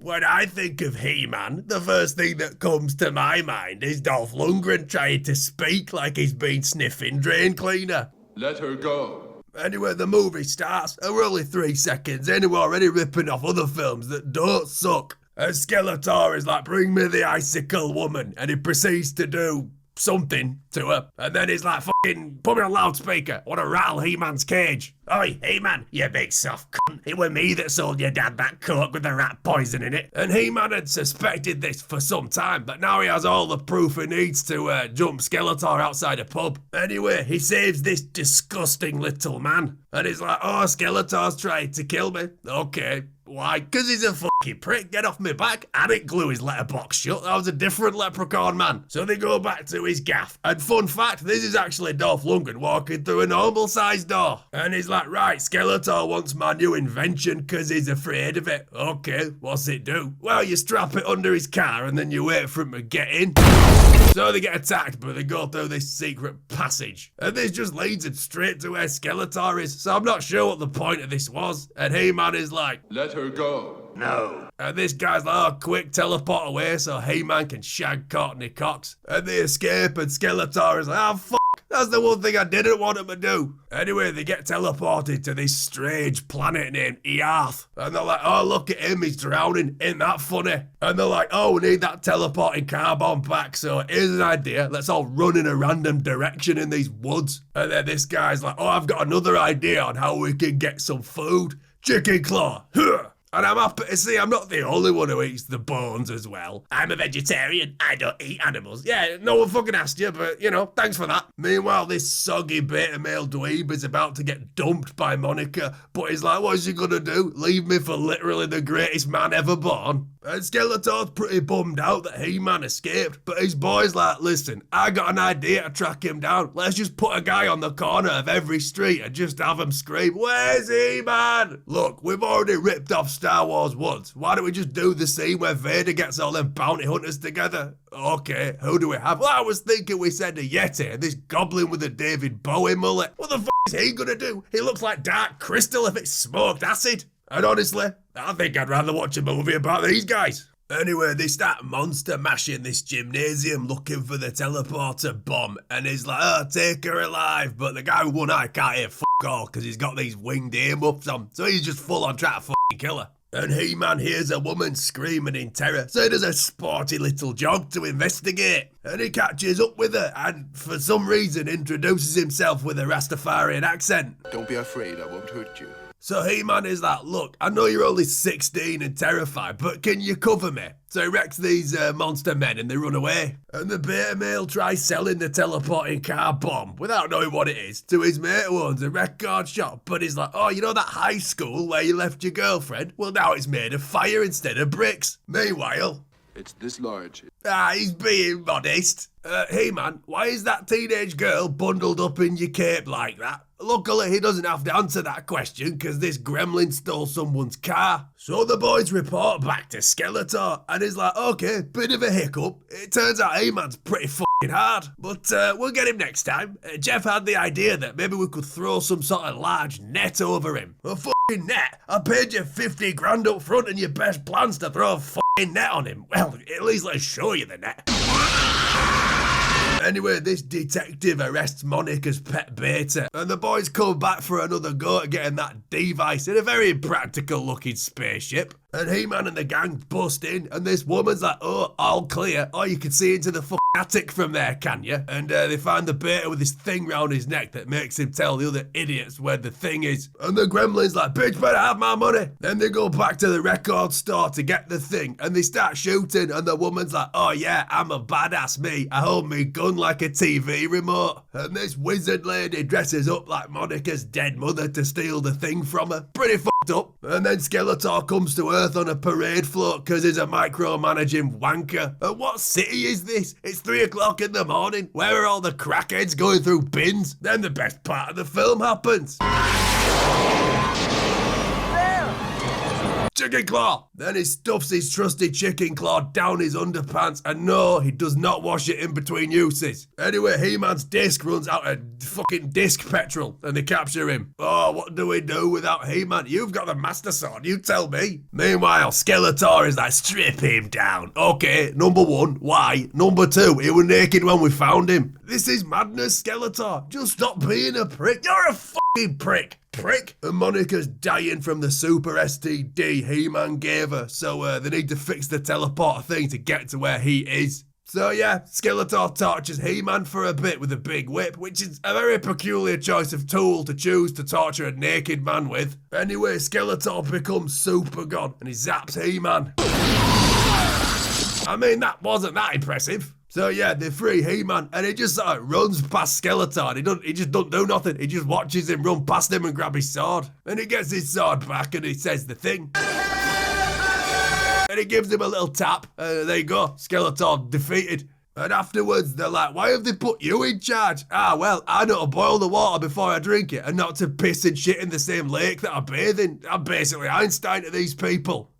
When I think of He-Man, the first thing that comes to my mind is Dolph Lungren trying to speak like he's been sniffing drain cleaner. Let her go. Anyway, the movie starts, and we're only 3 seconds in, and we're already ripping off other films that don't suck. And Skeletor is like, bring me the icicle woman, and he proceeds to do something to her, and then he's like, fucking put me on loudspeaker, I want to rattle He-Man's cage. Oi, He-Man, you big soft cunt, it were me that sold your dad that coke with the rat poison in it. And He-Man had suspected this for some time, but now he has all the proof he needs to jump Skeletor outside a pub. Anyway, he saves this disgusting little man, and he's like, oh, Skeletor's trying to kill me. Okay. Why? Because he's a fucking prick. Get off my back. I didn't glue his letterbox shut. That was a different leprechaun man. So they go back to his gaff. And fun fact, this is actually Dolph Lungren walking through a normal sized door. And he's like, right, Skeletor wants my new invention because he's afraid of it. Okay, what's it do? Well, you strap it under his car and then you wait for him to get in. So they get attacked, but they go through this secret passage. And this just leads them straight to where Skeletor is. So I'm not sure what the point of this was. And He-Man is like, let her go. No. And this guy's like, oh, quick, teleport away so He-Man can shag Courtney Cox. And they escape, and Skeletor is like, oh, fuck. That's the one thing I didn't want him to do. Anyway, they get teleported to this strange planet named Earth. And they're like, oh, look at him, he's drowning. Ain't that funny? And they're like, oh, we need that teleporting car bomb back. So here's an idea. Let's all run in a random direction in these woods. And then this guy's like, oh, I've got another idea on how we can get some food. Chicken claw. Huh. And I'm happy to see I'm not the only one who eats the bones as well. I'm a vegetarian. I don't eat animals. Yeah, no one fucking asked you, but, you know, thanks for that. Meanwhile, this soggy beta male dweeb is about to get dumped by Monica, but he's like, what's she gonna do? Leave me for literally the greatest man ever born? And Skeletor's pretty bummed out that He-Man escaped, but his boy's like, listen, I got an idea to track him down. Let's just put a guy on the corner of every street and just have him scream, where's He-Man? Look, we've already ripped off Star Wars once. Why don't we just do the scene where Vader gets all them bounty hunters together? Okay, who do we have? Well, I was thinking we send a Yeti and this goblin with a David Bowie mullet. What the f*** is he gonna do? He looks like Dark Crystal if it's smoked acid. And honestly, I think I'd rather watch a movie about these guys. Anyway, they start monster mashing this gymnasium looking for the teleporter bomb. And he's like, oh, take her alive. But the guy with one eye can't hear f*** all because he's got these winged earmuffs on. So he's just full on trying to f***ing kill her. And He-Man hears a woman screaming in terror, so he does a sporty little jog to investigate. And he catches up with her and, for some reason, introduces himself with a Rastafarian accent. Don't be afraid, I won't hurt you. So He-Man is like, look, I know you're only 16 and terrified, but can you cover me? So he wrecks these monster men and they run away. And the beta male tries selling the teleporting car bomb without knowing what it is to his mate who owns a record shop. But he's like, oh, you know that high school where you left your girlfriend? Well, now it's made of fire instead of bricks. Meanwhile, it's this large. He's being modest. Hey man, why is that teenage girl bundled up in your cape like that? Luckily, he doesn't have to answer that question because this gremlin stole someone's car. So the boys report back to Skeletor and he's like, okay, bit of a hiccup. It turns out He-Man's pretty fucking hard, but we'll get him next time. Jeff had the idea that maybe we could throw some sort of large net over him. A fucking net? I paid you 50 grand up front and your best plan's to throw a fucking net on him. Well, at least let's show you the net. Anyway, this detective arrests Monica's pet beta, and the boys come back for another go at getting that device in a very impractical looking spaceship. And He-Man and the gang bust in, and this woman's like, oh, all clear. Oh, you can see into the attic from there, can you? And they find the beta with this thing round his neck that makes him tell the other idiots where the thing is. And the gremlin's like, bitch, better have my money. Then they go back to the record store to get the thing, and they start shooting, and the woman's like, oh yeah, I'm a badass me. I hold me gun like a TV remote. And this wizard lady dresses up like Monica's dead mother to steal the thing from her. Pretty fucked up. And then Skeletor comes to Earth on a parade float because he's a micromanaging wanker. And what city is this? It's 3 o'clock in the morning. Where are all the crackheads going through bins? Then the best part of the film happens. Chicken Claw! Then he stuffs his trusty Chicken Claw down his underpants, and no, he does not wash it in between uses. Anyway, He-Man's disc runs out of fucking disc petrol, and they capture him. Oh, what do we do without He-Man? You've got the Master Sword, you tell me. Meanwhile, Skeletor is like, strip him down. Okay, number one, why? Number two, he was naked when we found him. This is madness, Skeletor. Just stop being a prick. You're a fucking prick. Prick. And Monica's dying from the super STD He-Man gave her, so they need to fix the teleporter thing to get to where he is. So yeah, Skeletor tortures He-Man for a bit with a big whip, which is a very peculiar choice of tool to choose to torture a naked man with. Anyway, Skeletor becomes Super God and he zaps He-Man. I mean, that wasn't that impressive. So yeah, they free He-Man and he just sort of runs past Skeletor. He just don't do nothing. He just watches him run past him and grab his sword. And he gets his sword back and he says the thing. And he gives him a little tap. There you go, Skeletor defeated. And afterwards, they're like, why have they put you in charge? Ah, well, I know to boil the water before I drink it and not to piss and shit in the same lake that I bathe in. I'm basically Einstein to these people.